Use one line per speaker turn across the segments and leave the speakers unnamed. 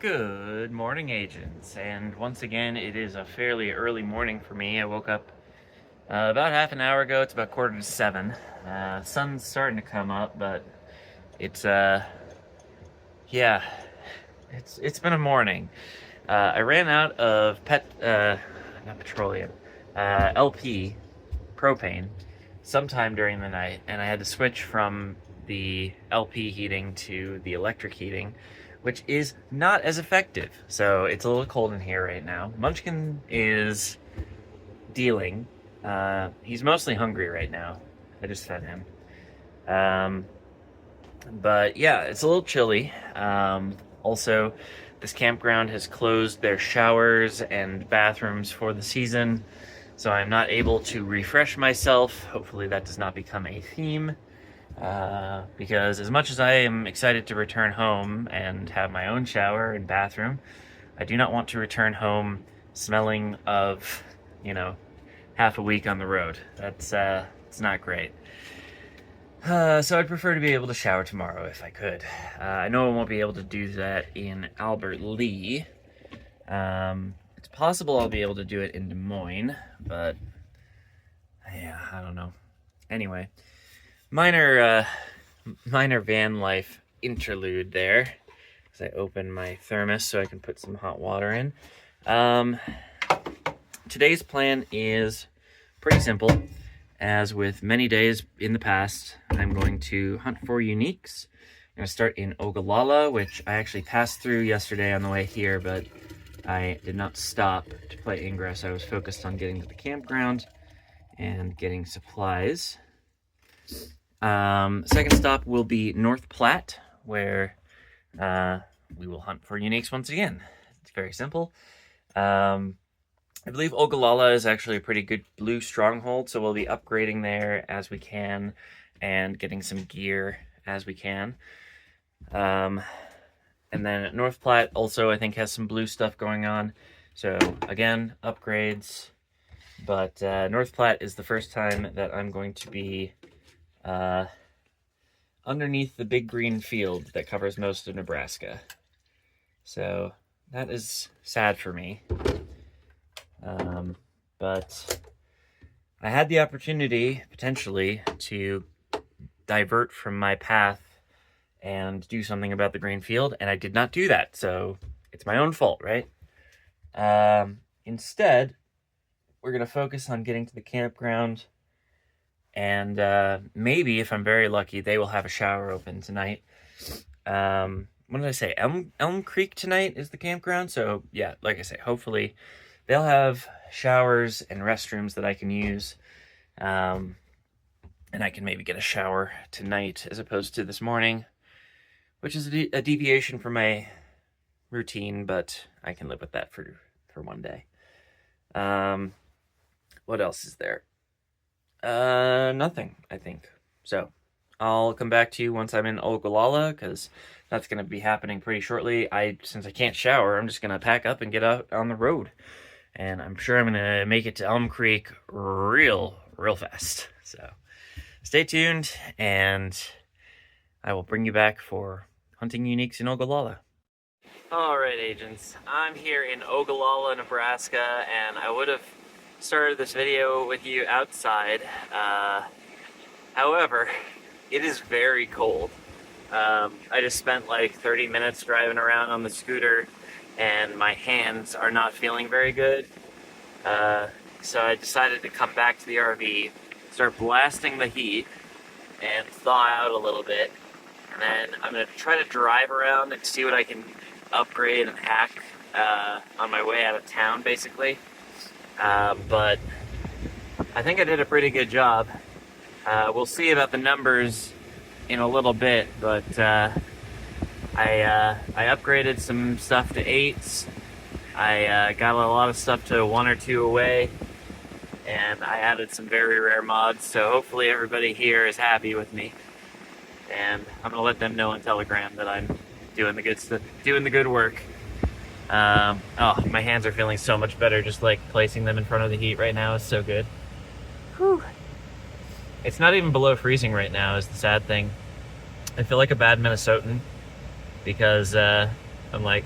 Good morning, agents, and once again, it is a fairly early morning for me. I woke up about half an hour ago. It's about 6:45. Sun's starting to come up, but it's yeah, it's been a morning. I ran out of not petroleum, LP propane sometime during the night, and I had to switch from the LP heating to the electric heating, which is not as effective. So it's a little cold in here right now. Munchkin is dealing. He's mostly hungry right now. I just fed him. But yeah, it's a little chilly. Also, this campground has closed their showers and bathrooms for the season, so I'm not able to refresh myself. Hopefully that does not become a theme. Because as much as I am excited to return home and have my own shower and bathroom, I do not want to return home smelling of, half a week on the road. It's not great. So I'd prefer to be able to shower tomorrow if I could. I know I won't be able to do that in Albert Lea. It's possible I'll be able to do it in Des Moines, but yeah, I don't know. Anyway, minor van life interlude there, as I open my thermos so I can put some hot water in. Today's plan is pretty simple. As with many days in the past, I'm going to hunt for uniques. I'm going to start in Ogallala, which I actually passed through yesterday on the way here, but I did not stop to play Ingress. I was focused on getting to the campground and getting supplies. Second stop will be North Platte, where we will hunt for uniques once again. It's very simple. I believe Ogallala is actually a pretty good blue stronghold, so we'll be upgrading there as we can and getting some gear as we can. And then North Platte also, I think, has some blue stuff going on. So, again, upgrades. But North Platte is the first time that I'm going to be underneath the big green field that covers most of Nebraska. So, that is sad for me. But I had the opportunity, potentially, to divert from my path and do something about the green field, and I did not do that, so it's my own fault, right? Instead, we're going to focus on getting to the campground, and maybe, if I'm very lucky, they will have a shower open tonight. What did I say? Elm Creek tonight is the campground, so yeah, like I say, hopefully they'll have showers and restrooms that I can use, and I can maybe get a shower tonight as opposed to this morning, which is a deviation from my routine, but I can live with that for one day. What else is there? Nothing, I think. So I'll come back to you once I'm in Ogallala, because that's going to be happening pretty shortly. Since I can't shower, I'm just going to pack up and get out on the road. And I'm sure I'm going to make it to Elm Creek real fast. So stay tuned, and I will bring you back for hunting uniques in Ogallala. Alright, agents. I'm here in Ogallala, Nebraska, and I would have started this video with you outside. However, it is very cold. I just spent like 30 minutes driving around on the scooter, and my hands are not feeling very good. So I decided to come back to the RV, start blasting the heat, and thaw out a little bit. And then I'm going to try to drive around and see what I can upgrade and hack on my way out of town, basically. But I think I did a pretty good job. We'll see about the numbers in a little bit, but I upgraded some stuff to 8s. I got a lot of stuff to 1 or 2 away, and I added some very rare mods, so hopefully everybody here is happy with me. And I'm gonna let them know on Telegram that I'm doing the good work. Oh, my hands are feeling so much better just like placing them in front of the heat right now is so good. Whew. It's not even below freezing right now is the sad thing. I feel like a bad Minnesotan because I'm like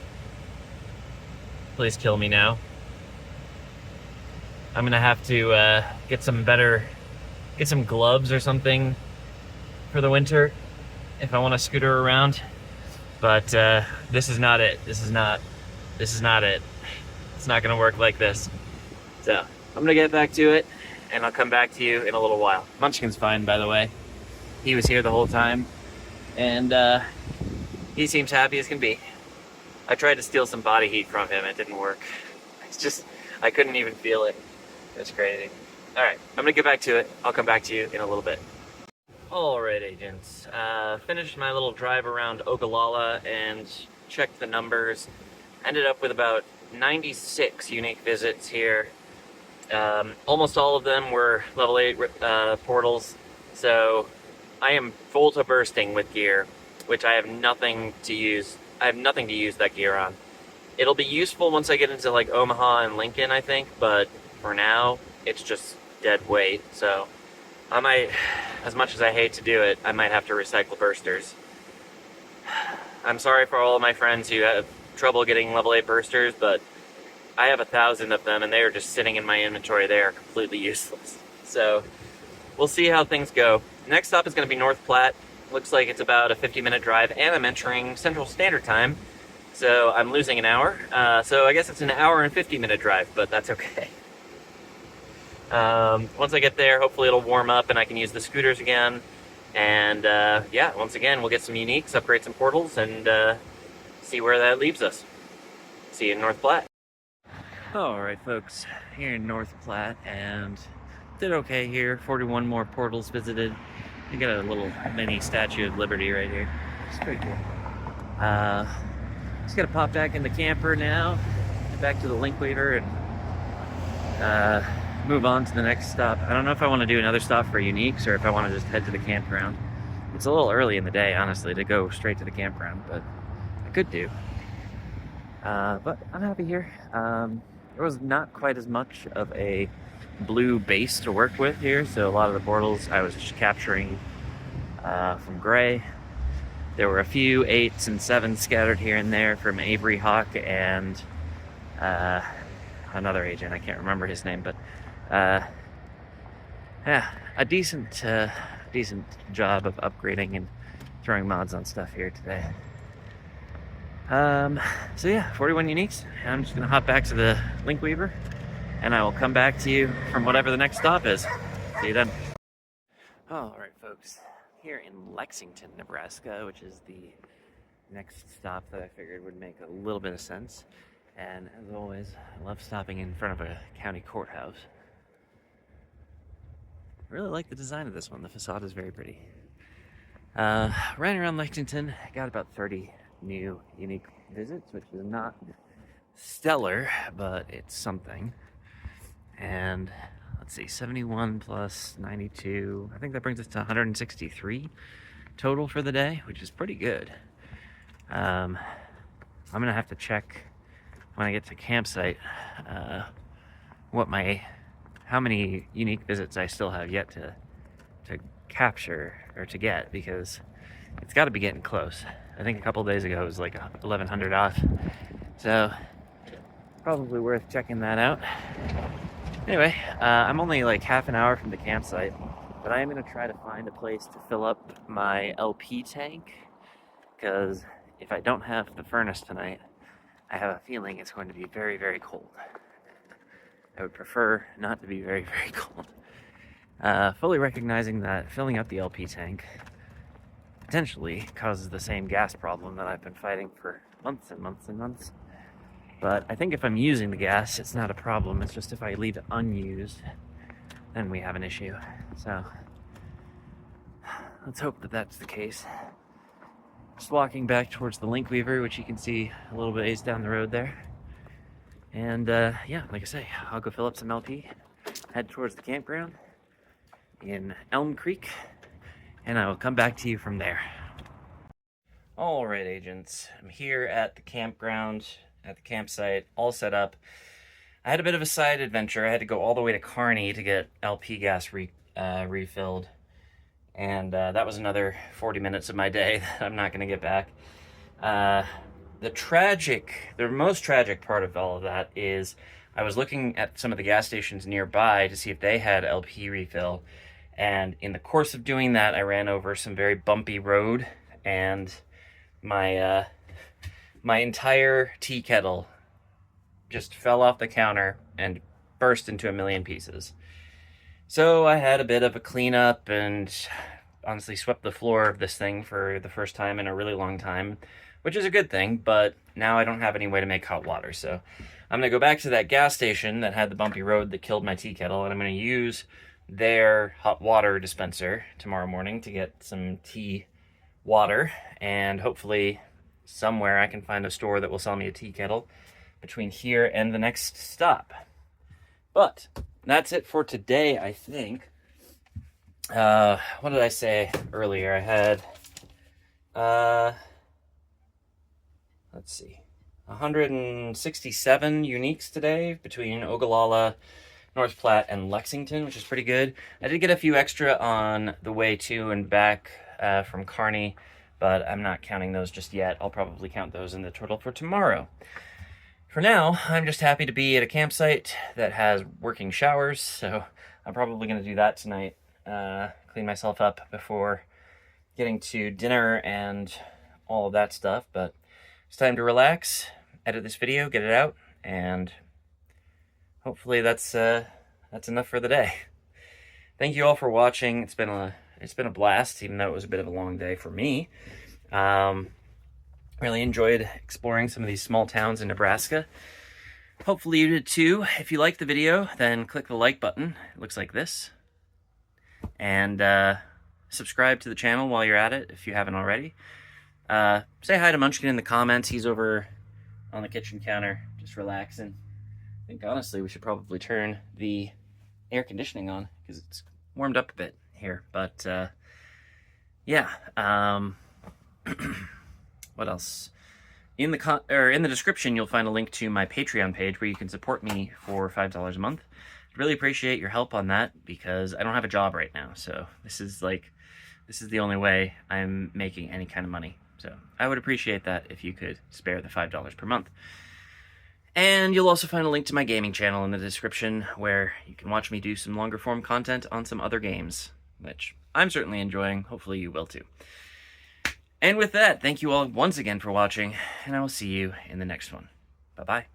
Please kill me now. I'm gonna have to get some gloves or something for the winter if I want to scooter around. But this is not it. This is not it. It's not gonna work like this. So I'm gonna get back to it, and I'll come back to you in a little while. Munchkin's fine, by the way. He was here the whole time, and he seems happy as can be. I tried to steal some body heat from him. It didn't work. It's just, I couldn't even feel it. It's crazy. All right, I'm gonna get back to it. I'll come back to you in a little bit. All right, agents. Finished my little drive around Ogallala and checked the numbers. Ended up with about 96 unique visits here. Almost all of them were level 8 portals, so I am full to bursting with gear, which I have nothing to use. I have nothing to use that gear on. It'll be useful once I get into like Omaha and Lincoln, I think, but for now, it's just dead weight. So I might, as much as I hate to do it, I might have to recycle bursters. I'm sorry for all of my friends who have trouble getting level 8 bursters, but I have 1,000 of them and they are just sitting in my inventory. They are completely useless. So we'll see how things go. Next stop is going to be North Platte. Looks like it's about a 50-minute drive, and I'm entering Central Standard Time, so I'm losing an hour. So I guess it's an hour and 50-minute drive, but that's okay. Once I get there, hopefully it'll warm up and I can use the scooters again. And yeah, once again, we'll get some uniques, upgrade some portals, and see where that leaves us. See you in North Platte. Alright folks, here in North Platte, and did okay here. 41 more portals visited. You got a little mini Statue of Liberty right here. It's pretty cool. Just gotta pop back in the camper now, get back to the link weaver, and move on to the next stop. I don't know if I want to do another stop for uniques or if I want to just head to the campground. It's a little early in the day, honestly, to go straight to the campground, but I could do. But I'm happy here. There was not quite as much of a blue base to work with here, so a lot of the portals I was just capturing from gray. There were a few 8s and 7s scattered here and there from Avery Hawk and another agent, I can't remember his name, but yeah, a decent job of upgrading and throwing mods on stuff here today. So yeah, 41 uniques. I'm just gonna hop back to the link weaver, and I will come back to you from whatever the next stop is. See you then. Alright folks, here in Lexington, Nebraska, which is the next stop that I figured would make a little bit of sense. And as always, I love stopping in front of a county courthouse. I really like the design of this one. The facade is very pretty. Ran around Lexington, got about 30 new unique visits, which is not stellar, but it's something. And let's see, 71 plus 92, I think that brings us to 163 total for the day, which is pretty good. I'm gonna have to check when I get to campsite how many unique visits I still have yet to capture or to get, because it's got to be getting close. I think a couple days ago it was like 1,100 off, so probably worth checking that out. Anyway, I'm only like half an hour from the campsite, but I am going to try to find a place to fill up my LP tank, because if I don't have the furnace tonight, I have a feeling it's going to be very, very cold. I would prefer not to be very, very cold. Fully recognizing that filling up the LP tank potentially causes the same gas problem that I've been fighting for months and months and months. But I think if I'm using the gas, it's not a problem. It's just if I leave it unused, then we have an issue. So let's hope that that's the case. Just walking back towards the link weaver, which you can see a little bit down the road there. And yeah, like I say, I'll go fill up some LP, head towards the campground in Elm Creek, and I will come back to you from there. All right, agents, I'm here at the campground, at the campsite, all set up. I had a bit of a side adventure. I had to go all the way to Kearney to get LP gas refilled, and that was another 40 minutes of my day that I'm not going to get back. the most tragic part of all of that is I was looking at some of the gas stations nearby to see if they had LP refill, and in the course of doing that, I ran over some very bumpy road, and my my entire tea kettle just fell off the counter and burst into a million pieces. So I had a bit of a cleanup and honestly swept the floor of this thing for the first time in a really long time, which is a good thing, but now I don't have any way to make hot water. So I'm going to go back to that gas station that had the bumpy road that killed my tea kettle, and I'm going to use their hot water dispenser tomorrow morning to get some tea water, and hopefully somewhere I can find a store that will sell me a tea kettle between here and the next stop. But that's it for today, I think. What did I say earlier? I had, let's see, 167 uniques today between Ogallala, North Platte, and Lexington, which is pretty good. I did get a few extra on the way to and back from Kearney, but I'm not counting those just yet. I'll probably count those in the total for tomorrow. For now, I'm just happy to be at a campsite that has working showers, so I'm probably going to do that tonight. Clean myself up before getting to dinner and all of that stuff, but it's time to relax, edit this video, get it out, and hopefully that's enough for the day. Thank you all for watching. It's been a blast, even though it was a bit of a long day for me. Really enjoyed exploring some of these small towns in Nebraska. Hopefully you did too. If you liked the video, then click the like button. It looks like this. And subscribe to the channel while you're at it if you haven't already. Say hi to Munchkin in the comments. He's over on the kitchen counter just relaxing. I think honestly we should probably turn the air conditioning on because it's warmed up a bit here. But yeah. What else? In the description, you'll find a link to my Patreon page where you can support me for $5 a month. I'd really appreciate your help on that because I don't have a job right now. So this is the only way I'm making any kind of money. So I would appreciate that if you could spare the $5 per month. And you'll also find a link to my gaming channel in the description where you can watch me do some longer form content on some other games, which I'm certainly enjoying. Hopefully you will too. And with that, thank you all once again for watching, and I will see you in the next one. Bye-bye.